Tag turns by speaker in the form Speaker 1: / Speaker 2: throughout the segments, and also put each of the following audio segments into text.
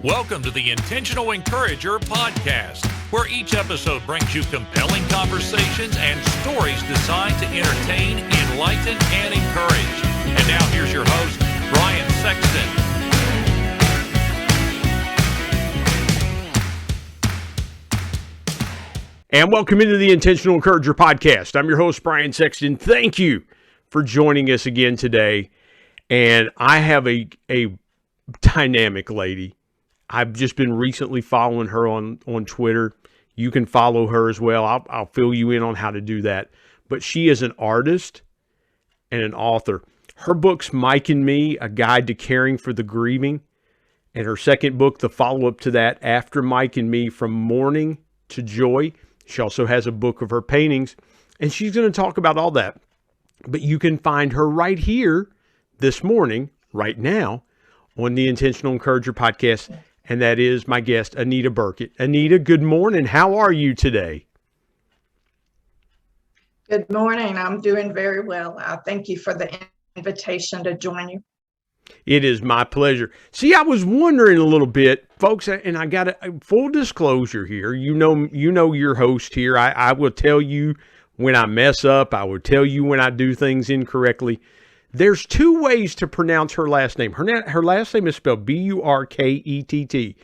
Speaker 1: Welcome to the Intentional Encourager podcast, where each episode brings you compelling conversations and stories designed to entertain, enlighten, and encourage. And now here's your host, Brian Sexton.
Speaker 2: And welcome into the Intentional Encourager podcast. I'm your host, Brian Sexton. Thank you for joining us again today. And I have a dynamic lady. I've just been recently following her on Twitter. You can follow her as well. I'll fill you in on how to do that. But she is an artist and an author. Her book's Mike and Me, A Guide to Caring for the Grieving. And her second book, the follow-up to that, After Mike and Me, From Mourning to Joy. She also has a book of her paintings. And she's going to talk about all that. But you can find her right here this morning, right now, on the Intentional Encourager podcast. And that is my guest, Anita Burkett. Anita, good morning. How are you today?
Speaker 3: Good morning. I'm doing very well. Thank you for the invitation to join you.
Speaker 2: It is my pleasure. See, I was wondering a little bit, folks, and I got a full disclosure here. You know your host here. I will tell you when I mess up. I will tell you when I do things incorrectly. There's two ways to pronounce her last name. Her last name is spelled B-U-R-K-E-T-T.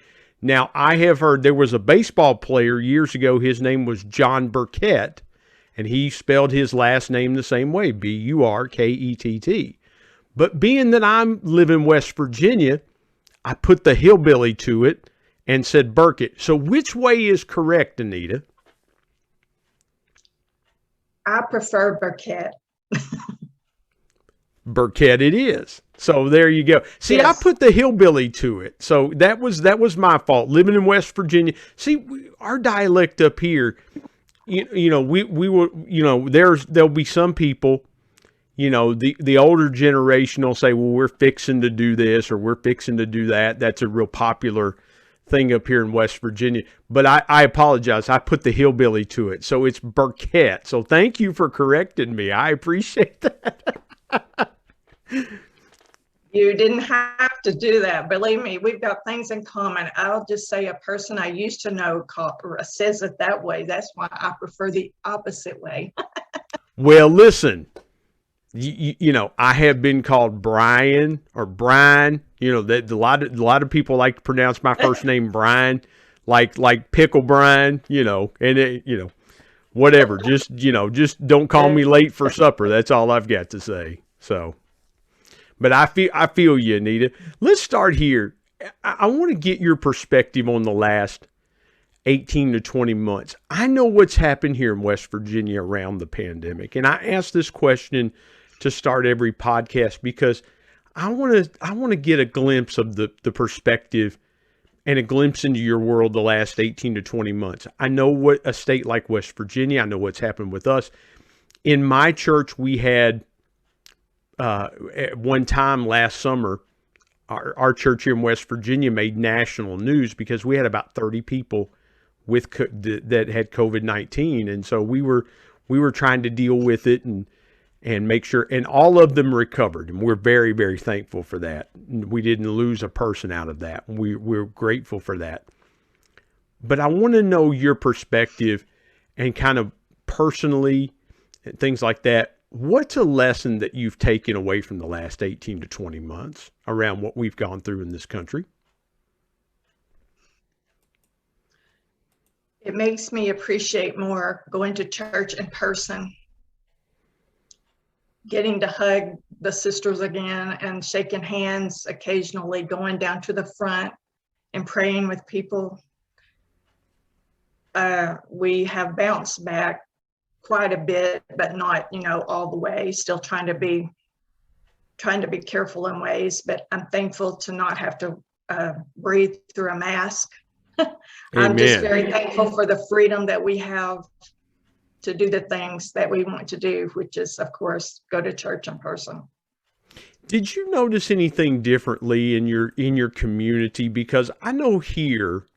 Speaker 2: Now, I have heard there was a baseball player years ago. His name was John Burkett, and he spelled his last name the same way, B-U-R-K-E-T-T. But being that I live in West Virginia, I put the hillbilly to it and said Burkett. So which way is correct, Anita?
Speaker 3: I prefer Burkett.
Speaker 2: Burkett it is. So there you go. See, yes. I put the hillbilly to it. So that was my fault. Living in West Virginia. See, our dialect up here, we will, there'll be some people, the older generation will say, well, we're fixing to do this or we're fixing to do that. That's a real popular thing up here in West Virginia. But I apologize. I put the hillbilly to it. So it's Burkett. So thank you for correcting me. I appreciate that.
Speaker 3: You didn't have to do that. Believe me, we've got things in common. I'll just say a person I used to know says it that way. That's why I prefer the opposite way.
Speaker 2: Well, listen, I have been called Brian or Brian. That a lot of people like to pronounce my first name Brian, like Pickle Brian. Whatever. Just don't call me late for supper. That's all I've got to say. So, but I feel you, Anita. Let's start here. I want to get your perspective on the last 18 to 20 months. I know what's happened here in West Virginia around the pandemic, and I ask this question to start every podcast because I want to get a glimpse of the perspective and a glimpse into your world the last 18 to 20 months. I know what a state like West Virginia, I know what's happened with us. In my church, we had at one time last summer, our church here in West Virginia made national news because we had about 30 people that had COVID-19, and so we were trying to deal with it and make sure, and all of them recovered, and we're very, very thankful for that. We didn't lose a person out of that. We're grateful for that. But I want to know your perspective and kind of personally and things like that. What's a lesson that you've taken away from the last 18 to 20 months around what we've gone through in this country?
Speaker 3: It makes me appreciate more going to church in person, getting to hug the sisters again and shaking hands occasionally, going down to the front and praying with people. We have bounced back quite a bit, but not, all the way. Still trying to be careful in ways, but I'm thankful to not have to breathe through a mask. I'm just very thankful for the freedom that we have to do the things that we want to do, which is, of course, go to church in person.
Speaker 2: Did you notice anything differently in your community? Because I know here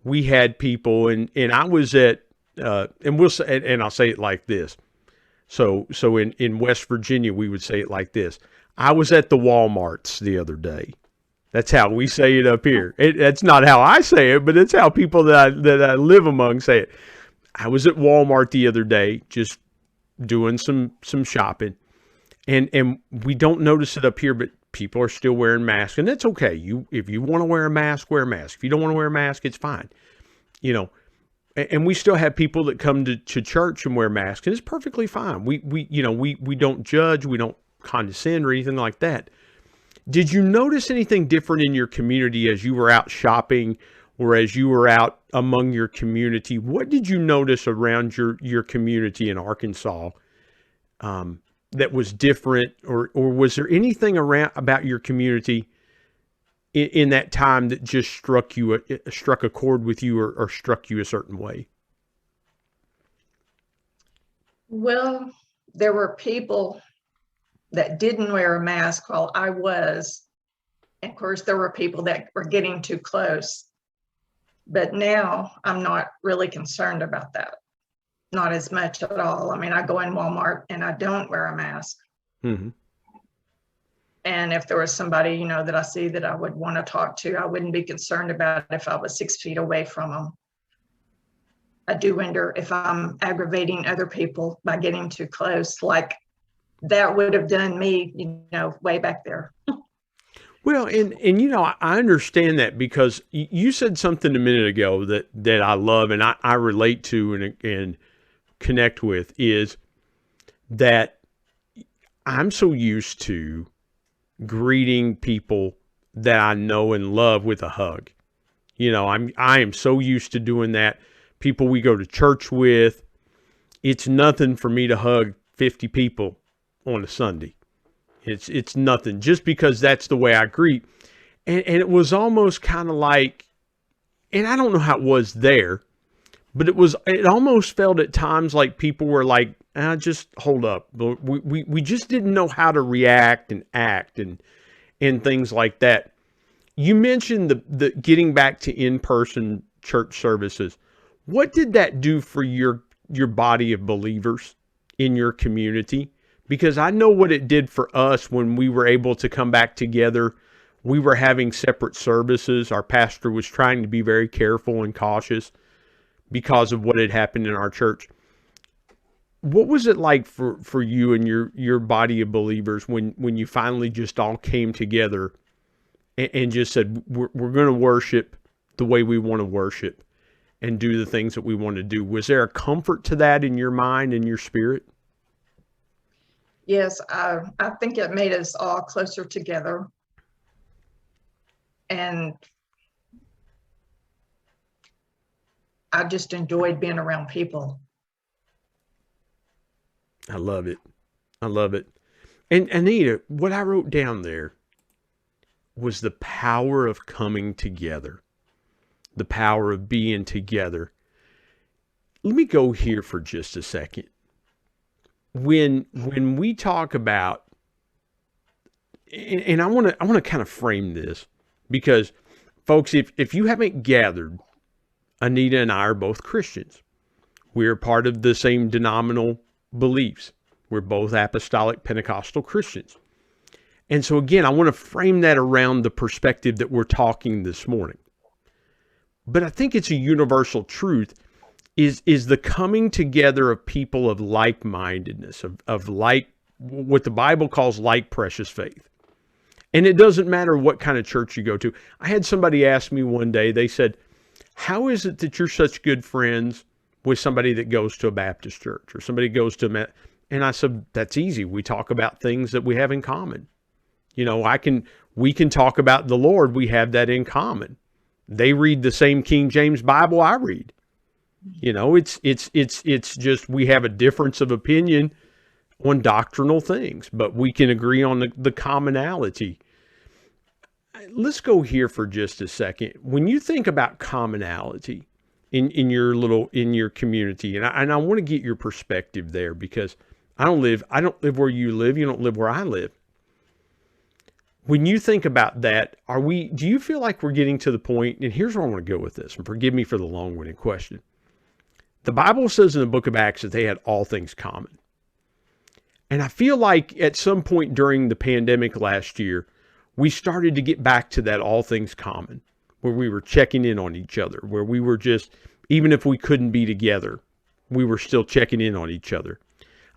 Speaker 2: we had people, and I was at and I'll say it like this. So in West Virginia, we would say it like this. I was at the Walmarts the other day, That's how we say it up here. That's not how I say it, but it's how people that I live among say it. I was at Walmart the other day, just doing some shopping, and we don't notice it up here, but people are still wearing masks, and that's okay. If you want to wear a mask, wear a mask. If you don't want to wear a mask, it's fine. You know, and we still have people that come to church and wear masks, and it's perfectly fine. We don't judge, we don't condescend or anything like that. Did you notice anything different in your community as you were out shopping or as you were out among your community? What did you notice around your community in Arkansas that was different, or was there anything about your community in that time that just struck a chord with you or struck you a certain way?
Speaker 3: Well, there were people that didn't wear a mask while I was. And of course, there were people that were getting too close. But now I'm not really concerned about that. Not as much at all. I mean, I go in Walmart and I don't wear a mask. Mm-hmm. And if there was somebody, that I see that I would want to talk to, I wouldn't be concerned about it if I was 6 feet away from them. I do wonder if I'm aggravating other people by getting too close, like that would have done me, way back there.
Speaker 2: Well, and I understand that, because you said something a minute ago that I love and I relate to and connect with, is that I'm so used to greeting people that I know and love with a hug. I am so used to doing that. People we go to church with, it's nothing for me to hug 50 people on a Sunday. It's nothing, just because that's the way I greet. And it was almost kind of like, and I don't know how it was there, but it almost felt at times like people were like, just hold up. We just didn't know how to react and act and things like that. You mentioned the getting back to in-person church services. What did that do for your body of believers in your community? Because I know what it did for us when we were able to come back together. We were having separate services. Our pastor was trying to be very careful and cautious because of what had happened in our church. What was it like for you and your body of believers when you finally just all came together and just said, we're going to worship the way we want to worship and do the things that we want to do? Was there a comfort to that in your mind and your spirit?
Speaker 3: Yes, I think it made us all closer together. And I just enjoyed being around people.
Speaker 2: I love it. I love it. And Anita, what I wrote down there was the power of coming together, the power of being together. Let me go here for just a second. When we talk about, and I want to kind of frame this, because folks, if you haven't gathered, Anita and I are both Christians. We're part of the same denominational beliefs. We're both apostolic Pentecostal Christians. And so again, I want to frame that around the perspective that we're talking this morning. But I think it's a universal truth, is the coming together of people of like-mindedness, of like, what the Bible calls like precious faith. And it doesn't matter what kind of church you go to. I had somebody ask me one day, they said, how is it that you're such good friends with somebody that goes to a Baptist church or somebody goes to and I said, that's easy. We talk about things that we have in common. We can talk about the Lord. We have that in common. They read the same King James Bible I read. It's just, we have a difference of opinion on doctrinal things, but we can agree on the commonality. Let's go here for just a second. When you think about commonality in your community, and I want to get your perspective there, because I don't live where you live. You don't live where I live. When you think about that, do you feel like we're getting to the point, and here's where I want to go with this, and forgive me for the long-winded question. The Bible says in the book of Acts that they had all things common. And I feel like at some point during the pandemic last year, we started to get back to that all things common, where we were checking in on each other, where we were just, even if we couldn't be together, we were still checking in on each other.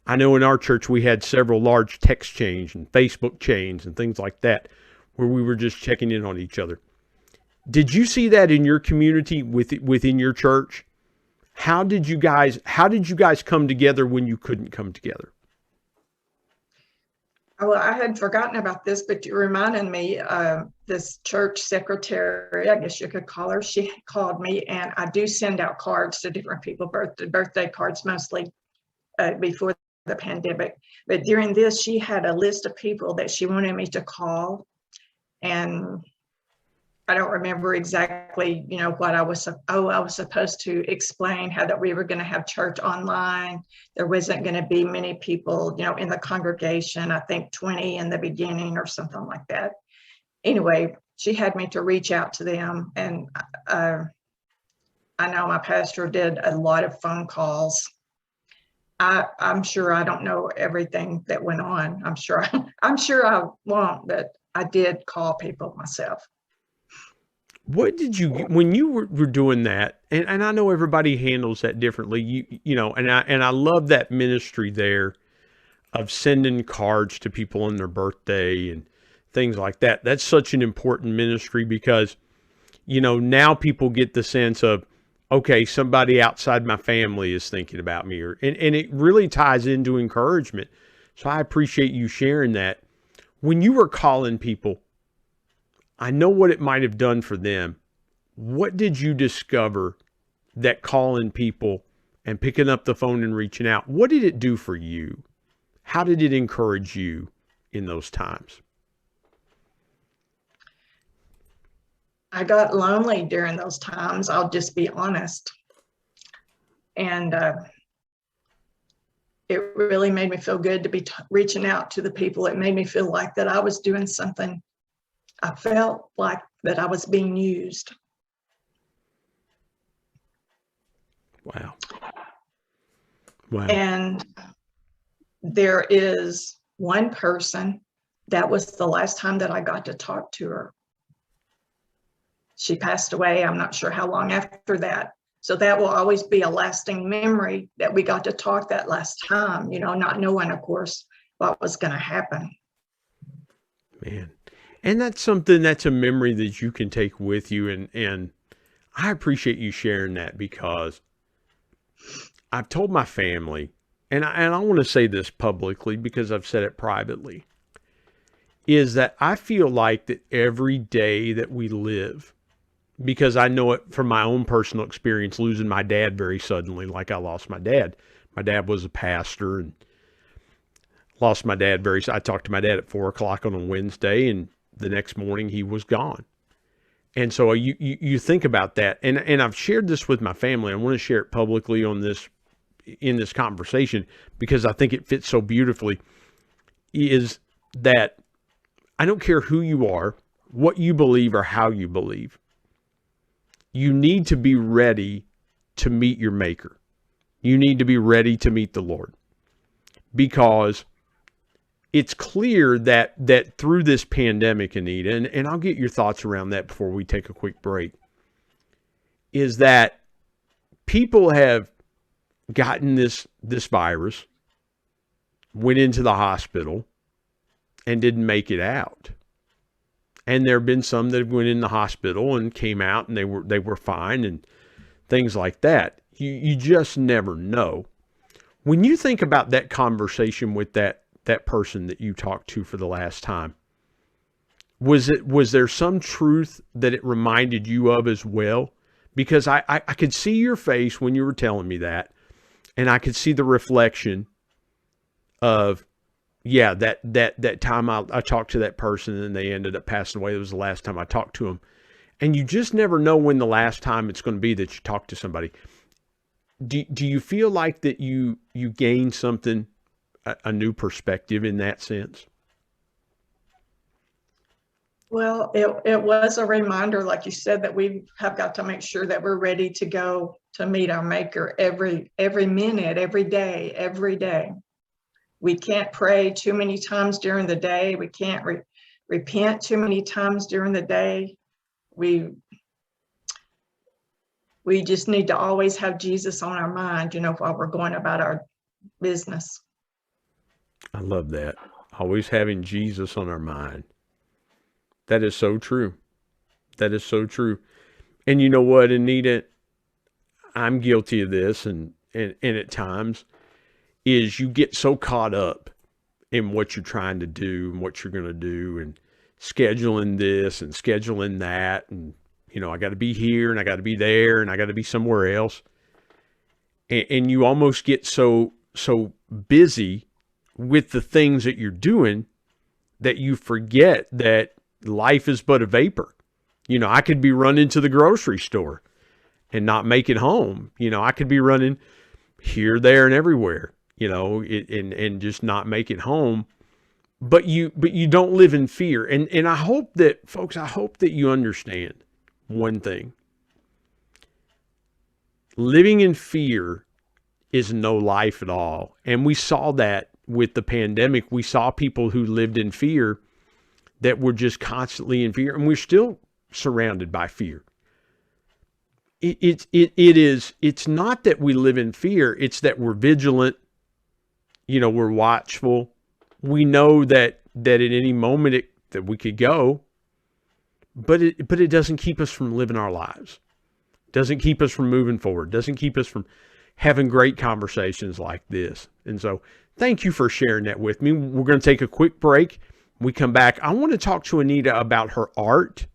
Speaker 2: I know in our church we had several large text chains and Facebook chains and things like that, where we were just checking in on each other. Did you see that in your community within your church? How did you guys come together when you couldn't come together?
Speaker 3: Well, I had forgotten about this, but you reminded me, this church secretary, I guess you could call her, she called me, and I do send out cards to different people, birthday cards mostly, before the pandemic. But during this, she had a list of people that she wanted me to call. And I don't remember exactly, what I was supposed to explain how that we were going to have church online. There wasn't going to be many people, in the congregation, I think 20 in the beginning or something like that. Anyway, she had me to reach out to them. And I know my pastor did a lot of phone calls. I'm sure I don't know everything that went on. I'm sure I won't, but I did call people myself.
Speaker 2: What did you, when you were doing that, and I know everybody handles that differently, and I love that ministry there of sending cards to people on their birthday and things like that. That's such an important ministry because, now people get the sense of, okay, somebody outside my family is thinking about me, and it really ties into encouragement. So I appreciate you sharing that. When you were calling people, I know what it might have done for them. What did you discover that calling people and picking up the phone and reaching out, what did it do for you? How did it encourage you in those times?
Speaker 3: I got lonely during those times, I'll just be honest. And it really made me feel good to be reaching out to the people. It made me feel like that I was doing something. I felt like that I was being used.
Speaker 2: Wow.
Speaker 3: And there is one person, that was the last time that I got to talk to her. She passed away, I'm not sure how long after that. So that will always be a lasting memory that we got to talk that last time, not knowing, of course, what was going to happen.
Speaker 2: Man. And that's a memory that you can take with you. And I appreciate you sharing that because I've told my family, and I want to say this publicly because I've said it privately, is that I feel like that every day that we live, because I know it from my own personal experience, losing my dad very suddenly, like I lost my dad. My dad was a pastor and lost my dad I talked to my dad at 4:00 on a Wednesday, and the next morning he was gone. And so you think about that. And I've shared this with my family. I want to share it publicly in this conversation because I think it fits so beautifully, is that I don't care who you are, what you believe, or how you believe. You need to be ready to meet your Maker. You need to be ready to meet the Lord, because it's clear that through this pandemic, Anita, and I'll get your thoughts around that before we take a quick break, is that people have gotten this virus, went into the hospital, and didn't make it out. And there have been some that went in the hospital and came out and they were fine and things like that. You just never know. When you think about that conversation with that person that you talked to for the last time, was there some truth that it reminded you of as well? Because I could see your face when you were telling me that, and I could see the reflection of, yeah, that time I talked to that person and they ended up passing away. It was the last time I talked to them. And you just never know when the last time it's going to be that you talk to somebody. Do you feel like that you gained something, a new perspective in that sense?
Speaker 3: Well, it was a reminder, like you said, that we have got to make sure that we're ready to go to meet our Maker every minute, every day. We can't pray too many times during the day. We can't repent too many times during the day. We just need to always have Jesus on our mind, while we're going about our business.
Speaker 2: I love that. Always having Jesus on our mind. That is so true. That is so true. And you know what, Anita? I'm guilty of this, and at times, is you get so caught up in what you're trying to do and what you're going to do and scheduling this and scheduling that. And, I got to be here and I got to be there and I got to be somewhere else. And you almost get so busy with the things that you're doing that you forget that life is but a vapor. I could be running to the grocery store and not make it home. I could be running here, there, and everywhere, and just not make it home. But you don't live in fear. And I hope that, folks, you understand one thing. Living in fear is no life at all. And we saw that with the pandemic. We saw people who lived in fear that were just constantly in fear. And we're still surrounded by fear. It's not that we live in fear. It's that we're vigilant. We're watchful. We know that at any moment that we could go, but it doesn't keep us from living our lives. Doesn't keep us from moving forward. Doesn't keep us from having great conversations like this. And so thank you for sharing that with me. We're going to take a quick break. When we come back, I want to talk to Anita about her art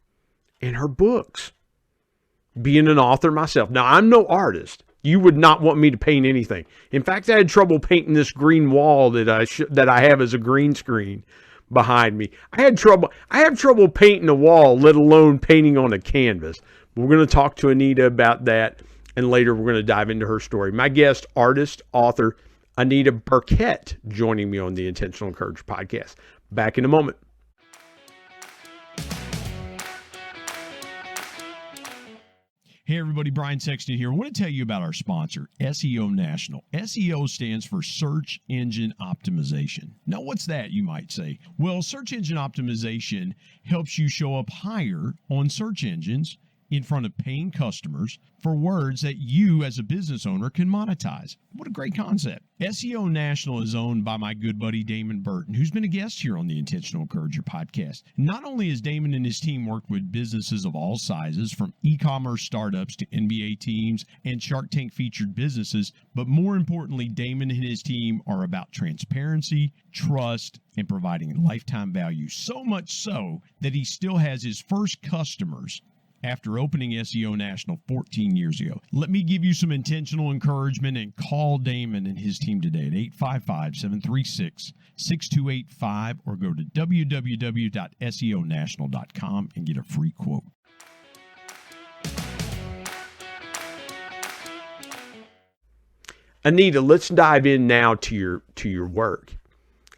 Speaker 2: and her books. Being an author myself. Now, I'm no artist. You would not want me to paint anything. In fact, I had trouble painting this green wall that I have as a green screen behind me. I have trouble painting a wall, let alone painting on a canvas. We're going to talk to Anita about that, and later we're going to dive into her story. My guest, artist, author, Anita Burkett, joining me on the Intentional Courage podcast. Back in a moment.
Speaker 4: Hey everybody, Brian Sexton here. I want to tell you about our sponsor, SEO National. SEO stands for Search Engine Optimization. Now what's that, you might say? Well, search engine optimization helps you show up higher on search engines in front of paying customers for words that you as a business owner can monetize. What a great concept. SEO National is owned by my good buddy Damon Burton, who's been a guest here on the Intentional Encourager podcast. Not only has Damon and his team worked with businesses of all sizes, from e-commerce startups to NBA teams and Shark Tank featured businesses, but more importantly, Damon and his team are about transparency, trust, and providing lifetime value. So much so that he still has his first customers after opening SEO National 14 years ago. Let me give you some intentional encouragement and call Damon and his team today at 855-736-6285 or go to www.seonational.com and get a free quote.
Speaker 2: Anita, let's dive in now to your work.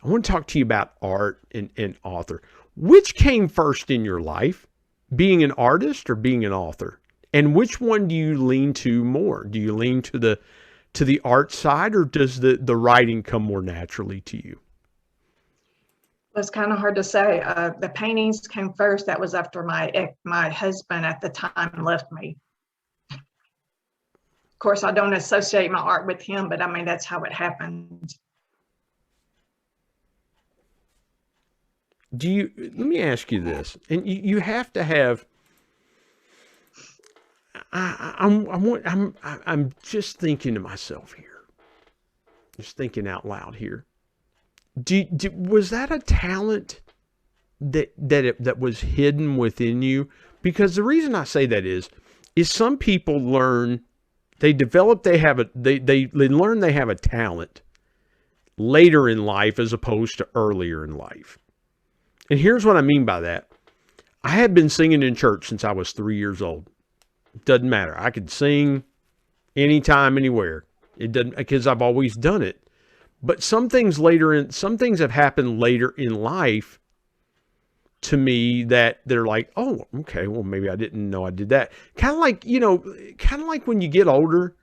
Speaker 2: I want to talk to you about art and author. Which came first in your life? Being an artist or being an author? And which one do you lean to more? Do you lean to the art side, or does the writing come more naturally to you?
Speaker 3: It's kind of hard to say. The paintings came first. That was after my husband at the time left me. Of course, I don't associate my art with him, but I mean, that's how it happened.
Speaker 2: Let me ask you this, and you have to have, I'm just thinking to myself here, just thinking out loud here. Was that a talent that was hidden within you? Because the reason I say that is some people learn, they learn they have a talent later in life as opposed to earlier in life. And here's what I mean by that. I had been singing in church since I was 3 years old. It doesn't matter. I could sing anytime, anywhere. It doesn't, because I've always done it. But some things have happened later in life to me that they're like, oh, okay, well, maybe I didn't know I did that. Kind of like when you get older,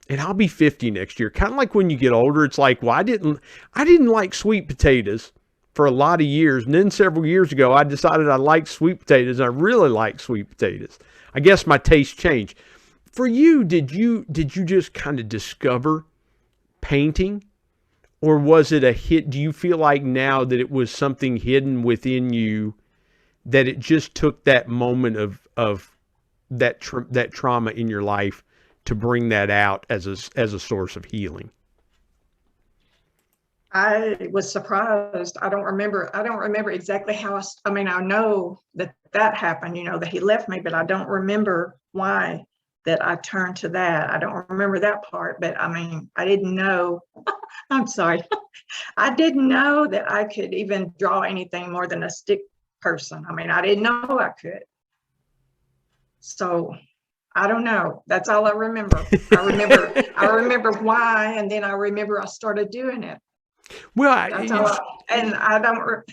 Speaker 2: and I'll be 50 next year. Kind of like when you get older, it's like, well, I didn't like sweet potatoes, for a lot of years. And then several years ago, I decided I liked sweet potatoes. I really like sweet potatoes. I guess my taste changed. For you, did you just kind of discover painting? Or was it a hit? Do you feel like now that it was something hidden within you, that it just took that moment of that trauma in your life to bring that out as a source of healing?
Speaker 3: I was surprised. I don't remember exactly how I mean, I know that happened, that he left me, but I don't remember why that I turned to that. I don't remember that part, but I mean, I didn't know. I'm sorry. I didn't know that I could even draw anything more than a stick person. I mean, I didn't know I could. So I don't know. That's all I remember. I remember why, and then I remember I started doing it.
Speaker 2: Well,
Speaker 3: I don't.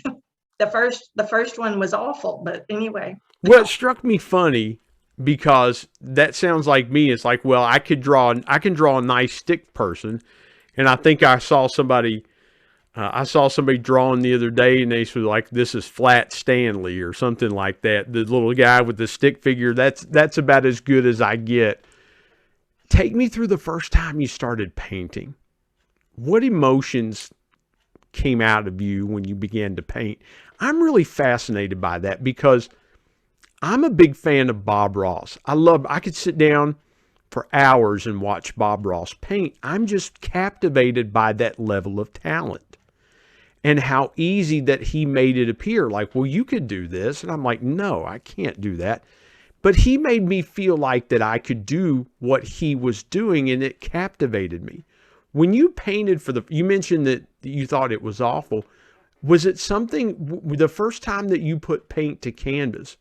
Speaker 3: The first one was awful, but anyway.
Speaker 2: Well, it struck me funny because that sounds like me. It's like, well, I can draw a nice stick person, and I think I saw somebody drawing the other day, and they were like, "This is Flat Stanley" or something like that. The little guy with the stick figure. That's about as good as I get. Take me through the first time you started painting. What emotions came out of you when you began to paint? I'm really fascinated by that because I'm a big fan of Bob Ross. I could sit down for hours and watch Bob Ross paint. I'm just captivated by that level of talent and how easy that he made it appear. Like, well, you could do this. And I'm like, no, I can't do that. But he made me feel like that I could do what he was doing, and it captivated me. When you painted you mentioned that you thought it was awful. Was it something, the first time that you put paint to canvas,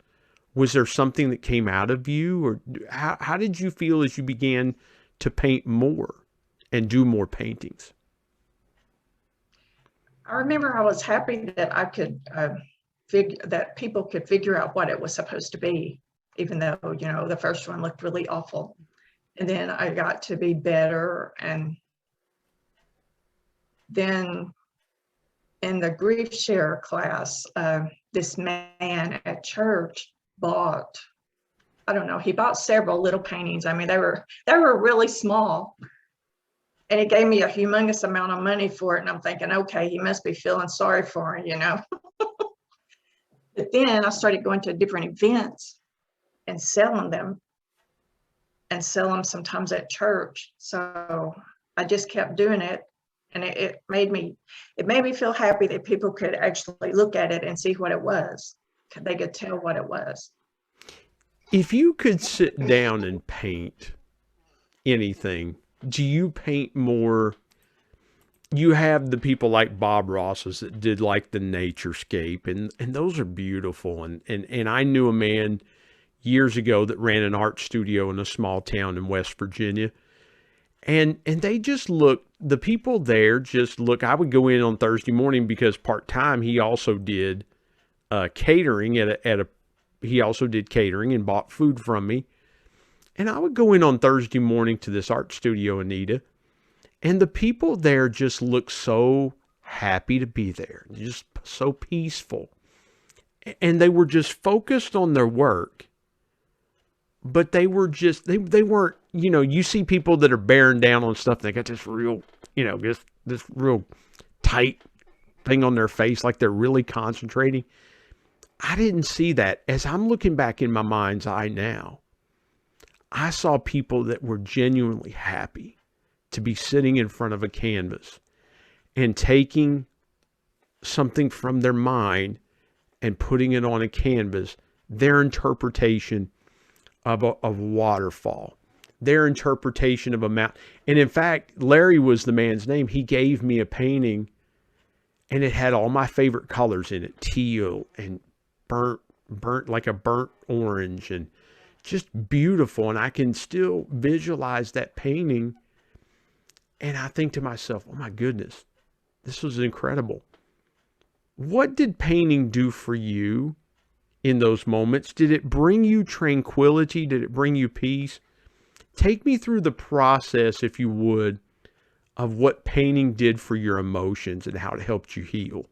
Speaker 2: was there something that came out of you? Or how did you feel as you began to paint more and do more paintings?
Speaker 3: I remember I was happy that I could that people could figure out what it was supposed to be, even though, the first one looked really awful. And then I got to be better. And then in the Griefshare class, this man at church bought, he bought several little paintings. I mean, they were really small. And he gave me a humongous amount of money for it. And I'm thinking, okay, he must be feeling sorry for me, But then I started going to different events and selling them sometimes at church. So I just kept doing it. And it made me feel happy that people could actually look at it and see what it was. They could tell what it was.
Speaker 2: If you could sit down and paint anything, do you paint more? You have the people like Bob Ross's that did like the naturescape, and those are beautiful. And I knew a man years ago that ran an art studio in a small town in West Virginia. And they just look, the people there just look. I would go in on Thursday morning because part-time he also did catering he also did catering and bought food from me. And I would go in on Thursday morning to this art studio, Anita, and the people there just look so happy to be there, just so peaceful. And they were just focused on their work. But they were just, they weren't, you see people that are bearing down on stuff. They got this real, this real tight thing on their face, like they're really concentrating. I didn't see that. As I'm looking back in my mind's eye now, I saw people that were genuinely happy to be sitting in front of a canvas and taking something from their mind and putting it on a canvas, their interpretation of a waterfall, their interpretation of a mountain. And in fact, Larry was the man's name. He gave me a painting and it had all my favorite colors in it, teal and burnt like a burnt orange, and just beautiful. And I can still visualize that painting. And I think to myself, oh my goodness, this was incredible. What did painting do for you in those moments? Did it bring you tranquility? Did it bring you peace? Take me through the process, if you would, of what painting did for your emotions and how it helped you heal.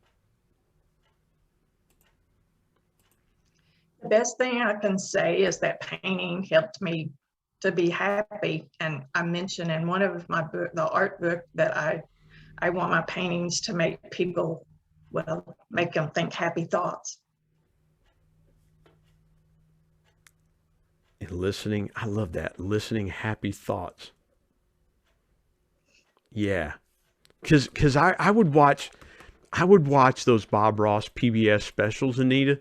Speaker 3: best thing I can say is that painting helped me to be happy. And I mentioned in one of my book, the art book, that I want my paintings to make people, well, make them think happy thoughts.
Speaker 2: And listening, I love that. Listening happy thoughts. Yeah. Cause I would watch those Bob Ross PBS specials, Anita.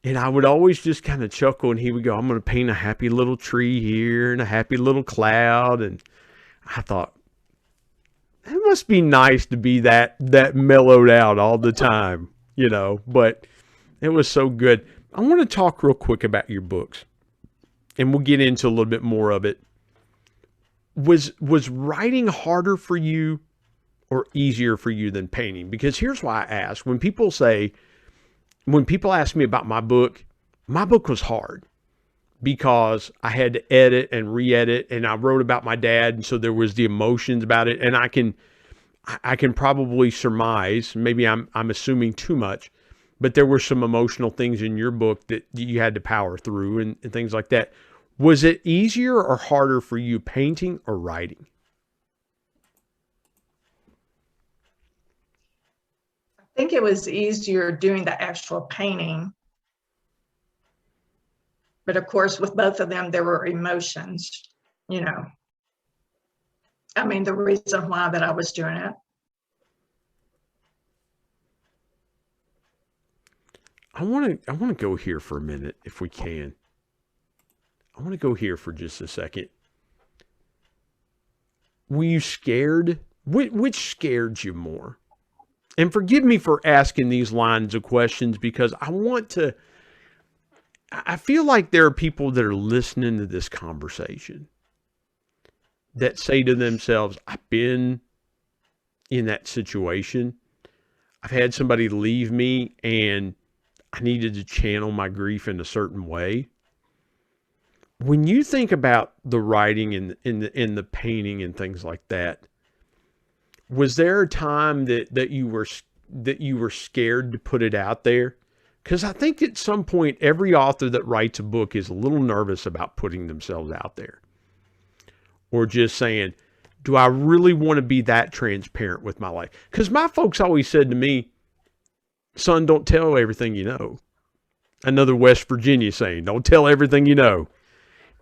Speaker 2: And I would always just kind of chuckle, and he would go, I'm going to paint a happy little tree here and a happy little cloud. And I thought, it must be nice to be that mellowed out all the time, you know, but it was so good. I want to talk real quick about your books, and we'll get into a little bit more of it. Was writing harder for you or easier for you than painting? Because here's why I ask. When people ask me about my book was hard because I had to edit and re-edit, and I wrote about my dad, and so there was the emotions about it. And I can probably surmise, maybe I'm assuming too much, but there were some emotional things in your book that you had to power through and things like that. Was it easier or harder for you, painting or writing?
Speaker 3: I think it was easier doing the actual painting. But of course, with both of them, there were emotions, you know. I mean, the reason why that I was doing it.
Speaker 2: I want to go here for a minute if we can. I want to go here for just a second. Were you scared? Which scared you more? And forgive me for asking these lines of questions because I feel like there are people that are listening to this conversation that say to themselves, I've been in that situation. I've had somebody leave me and I needed to channel my grief in a certain way. When you think about the writing and in the painting and things like that, was there a time that you were scared to put it out there? Because I think at some point every author that writes a book is a little nervous about putting themselves out there, or just saying, do I really want to be that transparent with my life? Because my folks always said to me, son, don't tell everything you know. Another West Virginia saying, don't tell everything you know.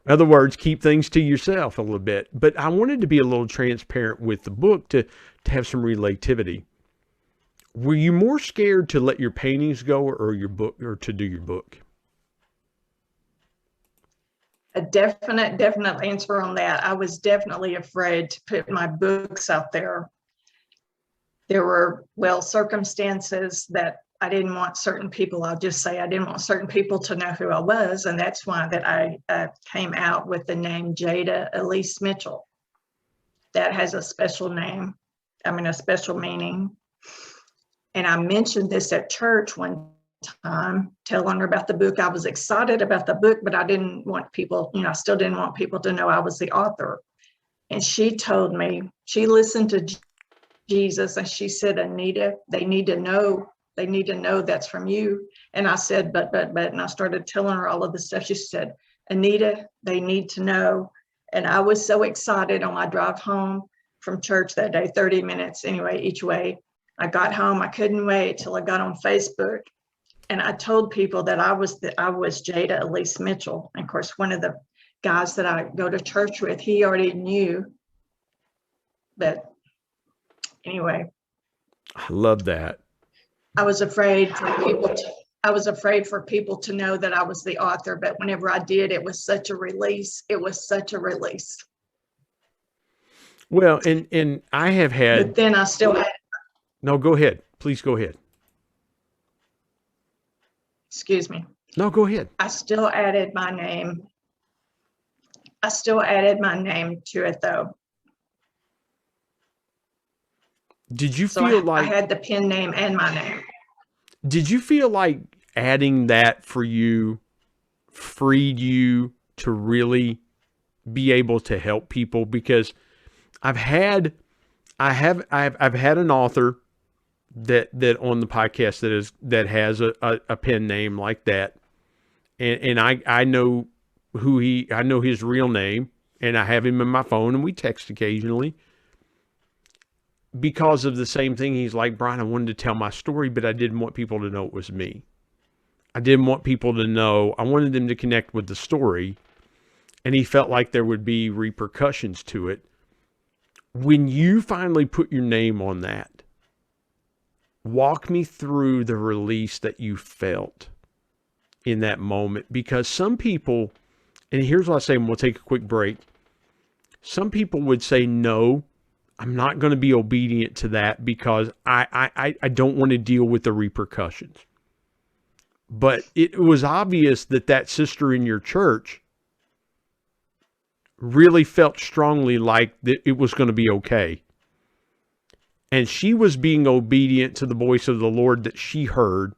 Speaker 2: In other words, keep things to yourself a little bit. But I wanted to be a little transparent with the book to have some relativity. Were you more scared to let your paintings go or your book, or to do your book?
Speaker 3: A definite answer on that. I was definitely afraid to put my books out there. There were, circumstances that I didn't want certain people, I'll just say I didn't want certain people to know who I was. And that's why that I came out with the name Jada Elise Mitchell. That has a special name, a special meaning. And I mentioned this at church one time, telling her about the book. I was excited about the book, but I didn't want people, I still didn't want people to know I was the author. And she told me, she listened to Jesus and she said, Anita, they need to know that's from you. And I said, but, and I started telling her all of the stuff. She said, Anita, they need to know. And I was so excited on my drive home from church that day, 30 minutes anyway, each way. I got home, I couldn't wait till I got on Facebook. And I told people that I was Jada Elise Mitchell. And of course, one of the guys that I go to church with, he already knew. But anyway.
Speaker 2: I love that.
Speaker 3: I was afraid for people to know that I was the author, but whenever I did, it was such a release.
Speaker 2: Well, and I have had.
Speaker 3: But then I still had.
Speaker 2: No, go ahead. Please go ahead.
Speaker 3: Excuse me.
Speaker 2: No, go ahead.
Speaker 3: I still added my name to it though.
Speaker 2: Did you feel like
Speaker 3: I had the pen name and my name?
Speaker 2: Did you feel like adding that for you freed you to really be able to help people? Because I've had an author that on the podcast that has a pen name like that, and I know I know his real name, and I have him in my phone, and we text occasionally. Because of the same thing, he's like, Brian, I wanted to tell my story, but I didn't want people to know it was me. I didn't want people to know. I wanted them to connect with the story, and he felt like there would be repercussions to it. When you finally put your name on that, walk me through the release that you felt in that moment. Because some people, and here's what I say, and we'll take a quick break. Some people would say, no, I'm not going to be obedient to that because I don't want to deal with the repercussions. But it was obvious that that sister in your church really felt strongly like that it was going to be okay. And she was being obedient to the voice of the Lord that she heard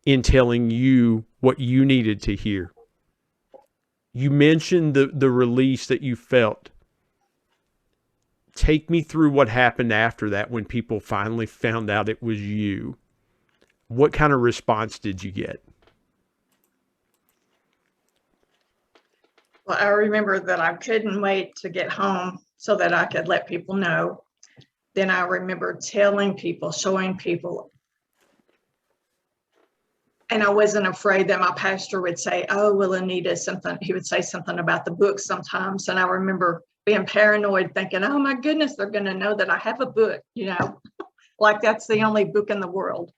Speaker 2: in telling you what you needed to hear. You mentioned the release that you felt. Take me through what happened after that when people finally found out it was you. What kind of response did you get?
Speaker 3: Well, I remember that I couldn't wait to get home so that I could let people know. Then I remember telling people, showing people. And I wasn't afraid that my pastor would say, oh, well, Anita, something. He would say something about the book sometimes. And I remember being paranoid, thinking, oh, my goodness, they're going to know that I have a book, like that's the only book in the world.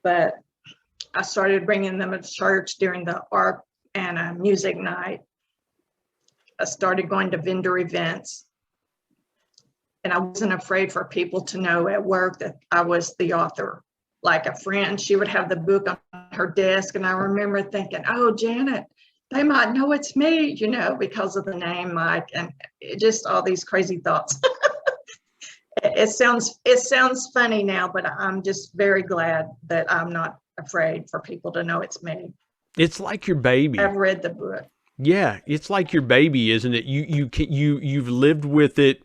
Speaker 3: But I started bringing them to church during the art and music night. I started going to vendor events. And I wasn't afraid for people to know at work that I was the author. Like a friend, she would have the book on her desk. And I remember thinking, oh, Janet, they might know it's me, because of the name Mike, and just all these crazy thoughts. It sounds funny now, but I'm just very glad that I'm not afraid for people to know it's me.
Speaker 2: It's like your baby.
Speaker 3: I've read the book.
Speaker 2: Yeah, it's like your baby, isn't it? You've lived with it.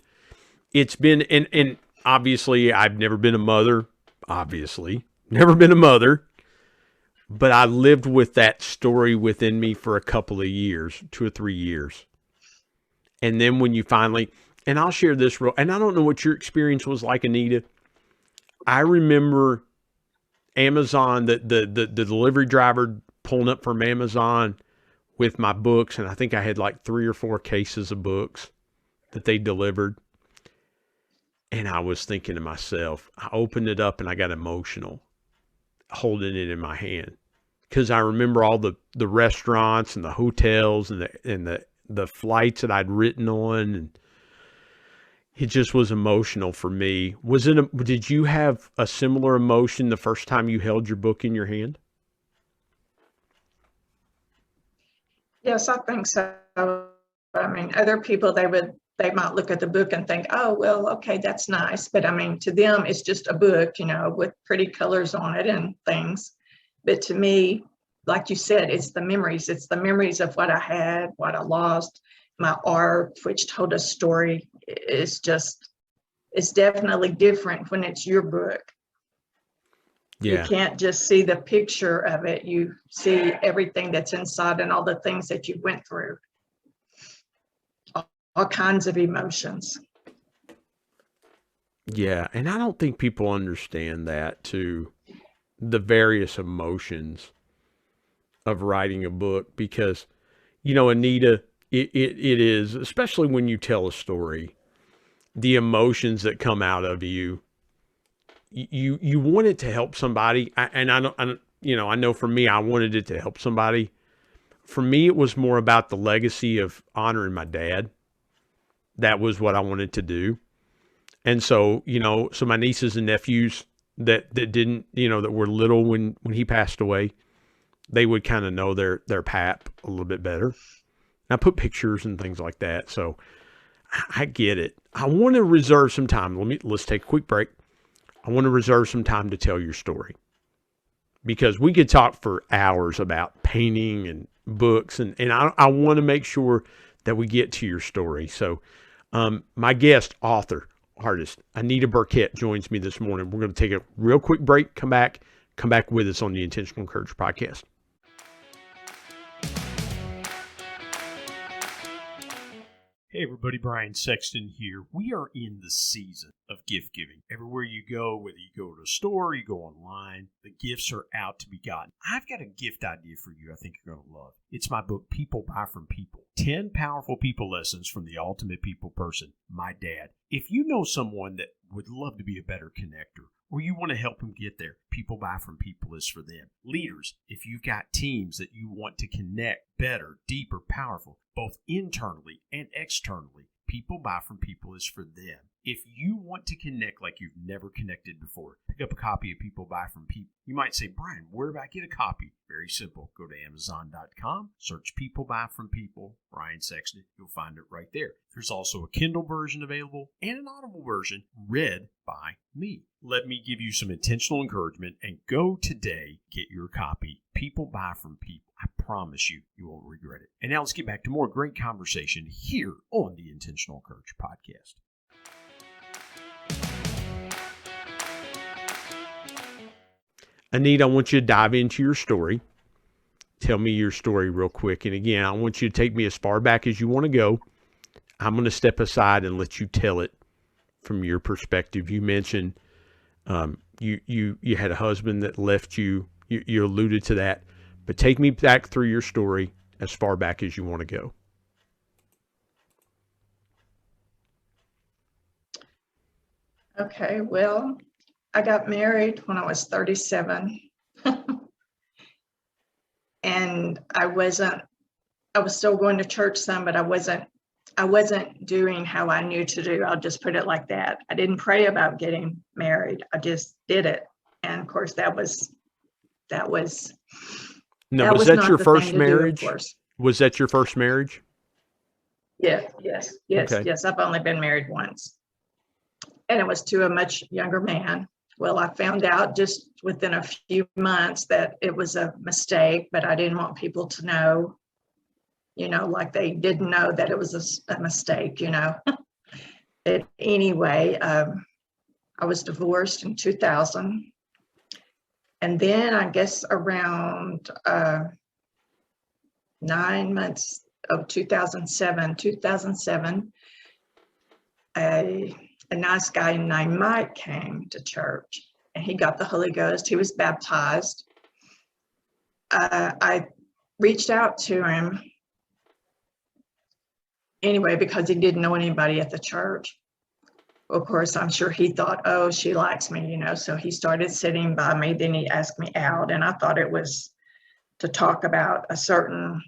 Speaker 2: It's been, and obviously I've never been a mother. Obviously, never been a mother. But I lived with that story within me for a couple of years, 2 or 3 years. And then when you finally, and I'll share this and I don't know what your experience was like, Anita. I remember Amazon, the delivery driver pulling up from Amazon with my books. And I think I had like 3 or 4 cases of books that they delivered. And I was thinking to myself, I opened it up and I got emotional holding it in my hand, because I remember all the restaurants and the hotels and the flights that I'd written on, and it just was emotional for me. Did you have a similar emotion the first time you held your book in your hand?
Speaker 3: Yes, I think so. I mean, other people, they might look at the book and think, oh, well, okay, that's nice. But I mean, to them, it's just a book, with pretty colors on it and things. But to me, like you said, it's the memories. It's the memories of what I had, what I lost, my art, which told a story. It's definitely different when it's your book. Yeah. You can't just see the picture of it. You see everything that's inside and all the things that you went through. All kinds of emotions.
Speaker 2: Yeah, and I don't think people understand that too, the various emotions of writing a book, because, Anita, it is, especially when you tell a story, the emotions that come out of you want it to help somebody. I know for me, I wanted it to help somebody. For me, it was more about the legacy of honoring my dad. That was what I wanted to do. And so, so my nieces and nephews that didn't, that were little when he passed away, they would kind of know their pap a little bit better. And I put pictures and things like that. So I get it. I want to reserve some time. Let's take a quick break. I want to reserve some time to tell your story, because we could talk for hours about painting and books. And I want to make sure that we get to your story. So, my guest, author, artist, Anita Burkett, joins me this morning. We're going to take a real quick break, come back, Come back with us on the Intentional Courage podcast.
Speaker 4: Hey everybody, Brian Sexton here. We are in the season of gift giving. Everywhere you go, whether you go to a store, you go online, the gifts are out to be gotten. I've got a gift idea for you I think you're going to love. It's my book, People Buy From People. 10 Powerful People Lessons from the Ultimate People Person, my dad. If you know someone that would love to be a better connector, or you want to help them get there, People Buy From People is for them. Leaders, if you've got teams that you want to connect better, deeper, powerful, both internally and externally, People Buy From People is for them. If you want to connect like you've never connected before, pick up a copy of People Buy From People. You might say, Brian, where do I get a copy? Very simple. Go to Amazon.com, search People Buy From People, Brian Sexton. You'll find it right there. There's also a Kindle version available and an Audible version read by me. Let me give you some intentional encouragement and go today, get your copy. People Buy From People. I promise you, you won't regret it. And now let's get back to more great conversation here on the Intentional Courage podcast.
Speaker 2: Anita, I want you to dive into your story. Tell me your story real quick. And again, I want you to take me as far back as you want to go. I'm going to step aside and let you tell it from your perspective. You mentioned you had a husband that left you. You alluded to that. But take me back through your story as far back as you want to go.
Speaker 3: Okay, well, I got married when I was 37. And I was still going to church some, but I wasn't doing how I knew to do. I'll just put it like that. I didn't pray about getting married. I just did it. And of course
Speaker 2: No, was that your first marriage? Was that your first marriage?
Speaker 3: Yes.
Speaker 2: Okay.
Speaker 3: Yes. I've only been married once. And it was to a much younger man. Well, I found out just within a few months that it was a mistake, but I didn't want people to know, like they didn't know that it was a mistake, But anyway, I was divorced in 2000. And then I guess around 9 months of 2007, a nice guy named Mike came to church, and he got the Holy Ghost. He was baptized. I reached out to him anyway because he didn't know anybody at the church. Of course, I'm sure he thought, oh, she likes me, so he started sitting by me. Then he asked me out, and I thought it was to talk about a certain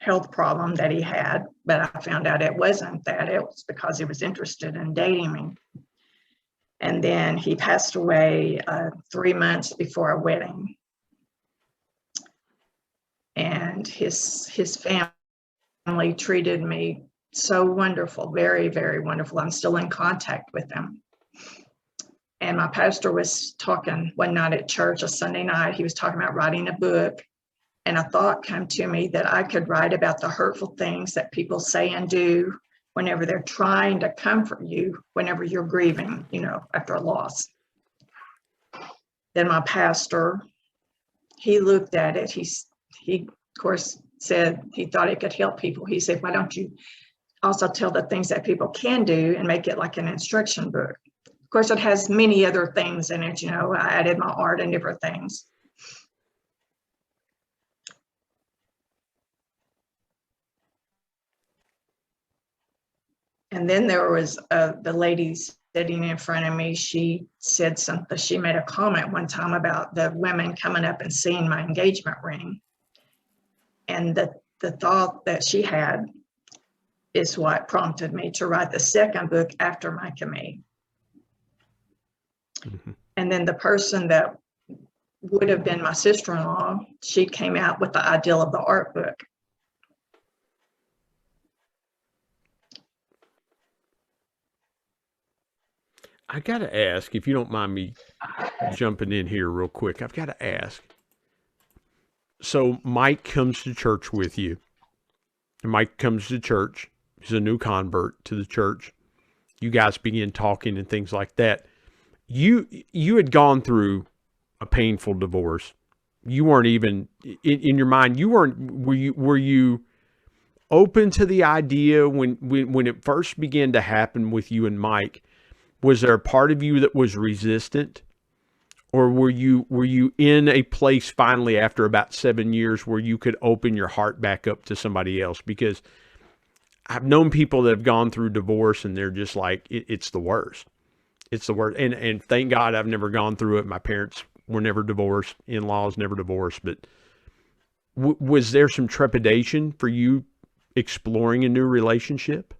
Speaker 3: health problem that he had, but I found out it wasn't that. It was because he was interested in dating me. And then he passed away 3 months before our wedding. And his family treated me so wonderful, very, very wonderful. I'm still in contact with them. And my pastor was talking one night at church, a Sunday night. He was talking about writing a book. And a thought came to me that I could write about the hurtful things that people say and do whenever they're trying to comfort you, whenever you're grieving, after a loss. Then my pastor, he looked at it. He of course said he thought it could help people. He said, why don't you also tell the things that people can do and make it like an instruction book? Of course, it has many other things in it. I added my art and different things. And then there was the lady sitting in front of me. She said something. She made a comment one time about the women coming up and seeing my engagement ring. And the thought that she had is what prompted me to write the second book after Mike and me. Mm-hmm. And then the person that would have been my sister-in-law, she came out with the ideal of the art book.
Speaker 2: I got to ask, if you don't mind me jumping in here real quick, I've got to ask. So Mike comes to church with you. And Mike comes to church. He's a new convert to the church. You guys begin talking and things like that. You had gone through a painful divorce. You weren't even in your mind. Were you open to the idea when it first began to happen with you and Mike? Was there a part of you that was resistant, or were you in a place finally after about 7 years where you could open your heart back up to somebody else? Because I've known people that have gone through divorce and they're just like, it's the worst. It's the worst. And thank God I've never gone through it. My parents were never divorced. In-laws never divorced. But was there some trepidation for you exploring a new relationship?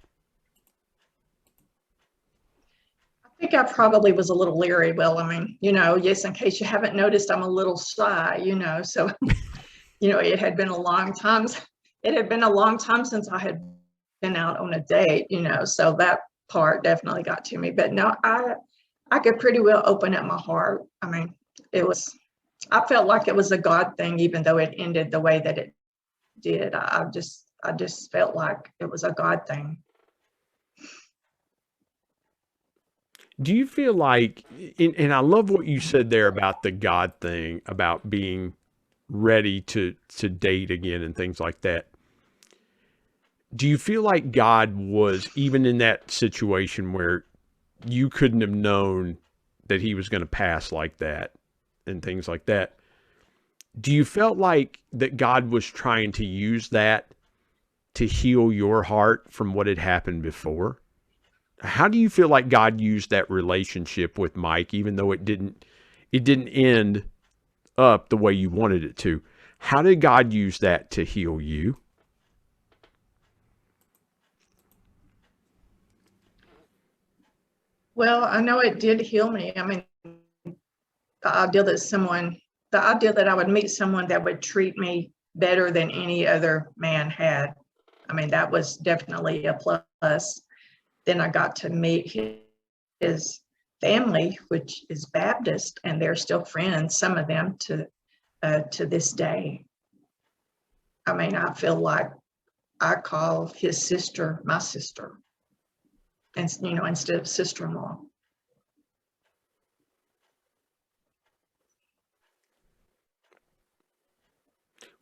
Speaker 3: I think I probably was a little leery. Well, I mean, yes, in case you haven't noticed, I'm a little shy, so, it had been a long time. It had been a long time since I had been out on a date, so that part definitely got to me. But no, I could pretty well open up my heart. I mean, I felt like it was a God thing, even though it ended the way that it did. I just felt like it was a God thing.
Speaker 2: Do you feel like, and I love what you said there about the God thing, about being ready to date again and things like that. Do you feel like God was, even in that situation where you couldn't have known that he was going to pass like that and things like that, do you felt like that God was trying to use that to heal your heart from what had happened before? How do you feel like God used that relationship with Mike, even though it didn't end up the way you wanted it to? How did God use that to heal you?
Speaker 3: Well, I know it did heal me. I mean, the idea that I would meet someone that would treat me better than any other man had. I mean, that was definitely a plus. Then I got to meet his family, which is Baptist, and they're still friends, some of them to this day. I mean, I feel like I call his sister my sister, and instead of sister-in-law.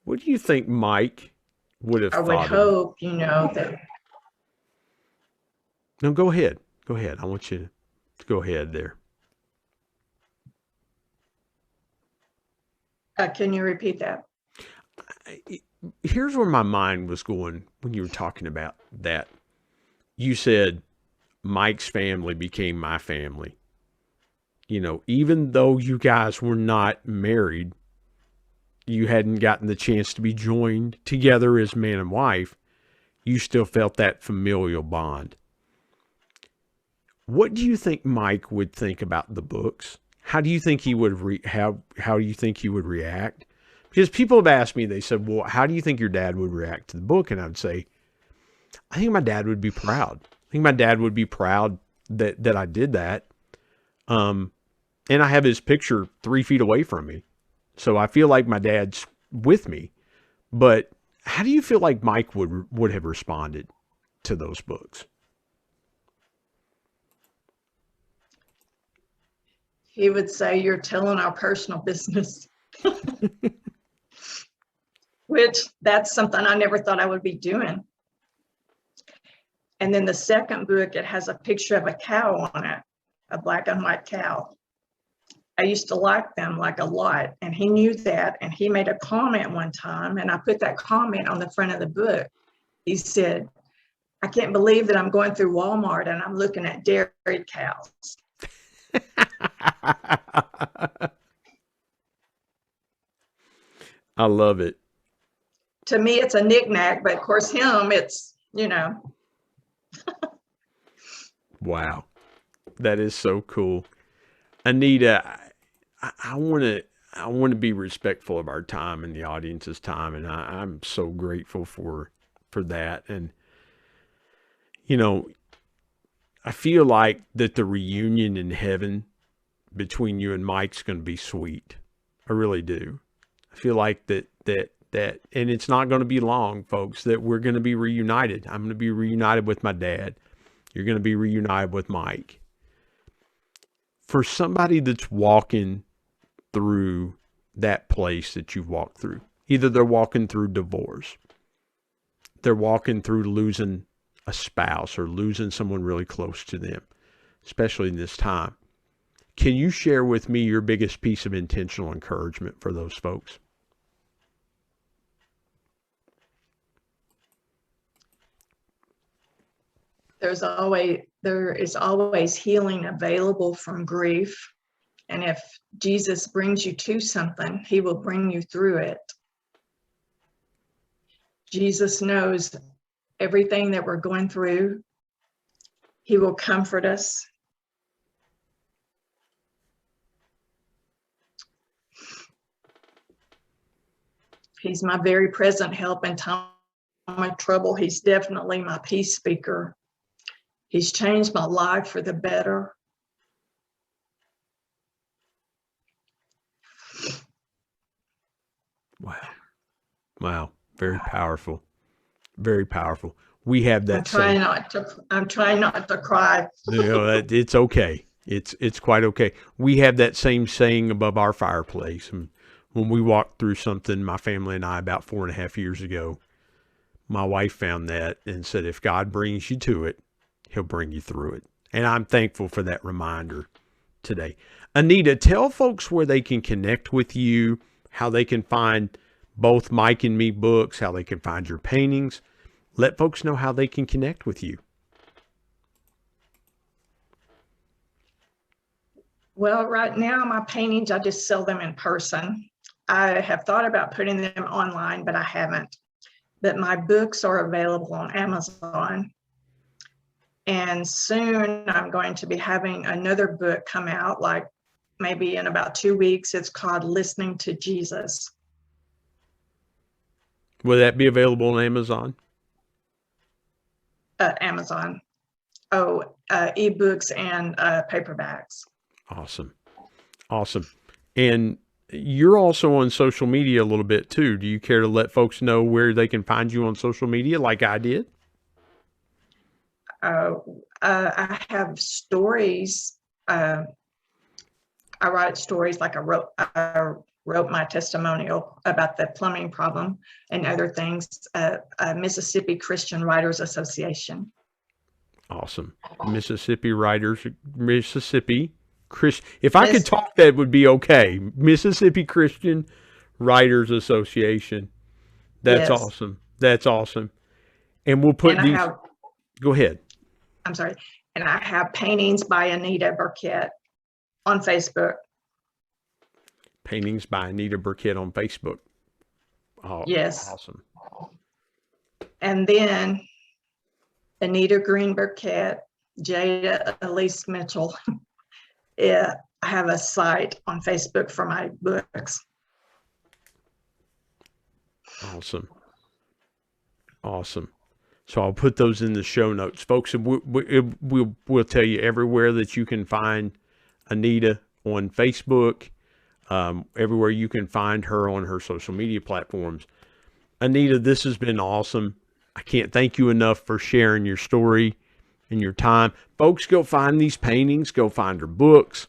Speaker 2: What do you think Mike would have
Speaker 3: I
Speaker 2: thought
Speaker 3: would
Speaker 2: of?
Speaker 3: hope, that.
Speaker 2: No, go ahead. Go ahead. I want you to go ahead there.
Speaker 3: Can you repeat that?
Speaker 2: Here's where my mind was going when you were talking about that. You said Mike's family became my family. Even though you guys were not married, you hadn't gotten the chance to be joined together as man and wife, you still felt that familial bond. What do you think Mike would think about the books? How do you think he would how do you think he would react? Because people have asked me, they said, well, how do you think your dad would react to the book? And I would say, I think my dad would be proud. I think my dad would be proud that I did that. And I have his picture 3 feet away from me. So I feel like my dad's with me. But how do you feel like Mike would have responded to those books?
Speaker 3: He would say, "You're telling our personal business," which that's something I never thought I would be doing. And then the second book, it has a picture of a cow on it, a black and white cow. I used to like them like a lot, and he knew that, and he made a comment one time, and I put that comment on the front of the book. He said, "I can't believe that I'm going through Walmart and I'm looking at dairy cows."
Speaker 2: I love it.
Speaker 3: To me, it's a knickknack, but of course, him, it's,
Speaker 2: Wow. That is so cool. Anita, I want to be respectful of our time and the audience's time, and I'm so grateful for that. And I feel like that the reunion in heaven between you and Mike's going to be sweet. I really do. I feel like that, and it's not going to be long, folks, that we're going to be reunited. I'm going to be reunited with my dad. You're going to be reunited with Mike. For somebody that's walking through that place that you've walked through. Either they're walking through divorce, they're walking through losing a spouse or losing someone really close to them, especially in this time. Can you share with me your biggest piece of intentional encouragement for those folks?
Speaker 3: There is always healing available from grief. And if Jesus brings you to something, he will bring you through it. Jesus knows everything that we're going through. He will comfort us. He's my very present help in time of trouble. He's definitely my peace speaker. He's changed my life for the better.
Speaker 2: Wow. Very powerful. Very powerful. We have that.
Speaker 3: I'm trying not to cry.
Speaker 2: It's okay. It's quite okay. We have that same saying above our fireplace. And when we walked through something, my family and I, about 4.5 years ago, my wife found that and said, if God brings you to it, he'll bring you through it. And I'm thankful for that reminder today. Anita, tell folks where they can connect with you, how they can find both Mike and me books, how they can find your paintings. Let folks know how they can connect with you.
Speaker 3: Well, right now, my paintings, I just sell them in person. I have thought about putting them online, but I haven't. But my books are available on Amazon. And soon I'm going to be having another book come out, like maybe in about 2 weeks. It's called Listening to Jesus.
Speaker 2: Will that be available on Amazon?
Speaker 3: Amazon. Ebooks and paperbacks. Awesome. And you're also on social media a little bit too. Do you care to let folks know where they can find you on social media like I did? I have stories. I write stories, like I wrote my testimonial about the plumbing problem and other things. Mississippi Christian Writers Association.
Speaker 2: Awesome. Mississippi If I could talk, that would be okay. Mississippi Christian Writers Association. That's awesome. That's awesome. And we'll put these. Go ahead.
Speaker 3: I'm sorry. And I have paintings by Anita Burkett on Facebook.
Speaker 2: Paintings by Anita Burkett on Facebook. Oh,
Speaker 3: yes.
Speaker 2: Awesome.
Speaker 3: And then Anita Green Burkett, Jada Elise Mitchell. I have a site on Facebook for my books.
Speaker 2: Awesome. So I'll put those in the show notes, folks. And we'll tell you everywhere that you can find Anita on Facebook, everywhere you can find her on her social media platforms. Anita, this has been awesome. I can't thank you enough for sharing your story and your time. Folks, go find these paintings. Go find her books.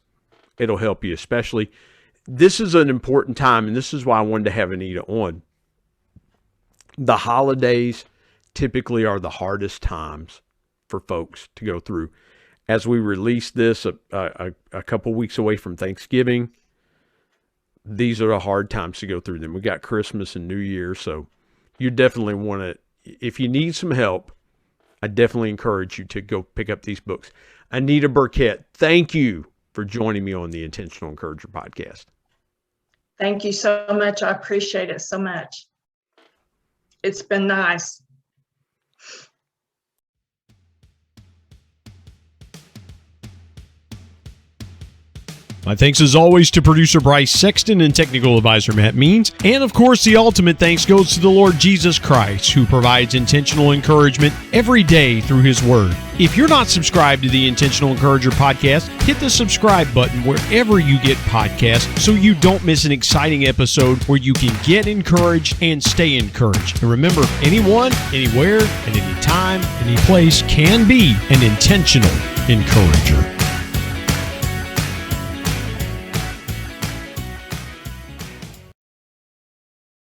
Speaker 2: It'll help you, especially. This is an important time, and this is why I wanted to have Anita on. The holidays typically are the hardest times for folks to go through. As we release this a couple weeks away from Thanksgiving, these are the hard times to go through them. We got Christmas and New Year, so you definitely want to, if you need some help, I definitely encourage you to go pick up these books. Anita Burkett, thank you for joining me on the Intentional Encourager podcast.
Speaker 3: Thank you so much. I appreciate it so much. It's been nice.
Speaker 4: My thanks as always to producer Bryce Sexton and technical advisor Matt Means. And of course, the ultimate thanks goes to the Lord Jesus Christ, who provides intentional encouragement every day through his word. If you're not subscribed to the Intentional Encourager podcast, hit the subscribe button wherever you get podcasts so you don't miss an exciting episode where you can get encouraged and stay encouraged. And remember, anyone, anywhere, at any time, any place can be an intentional encourager.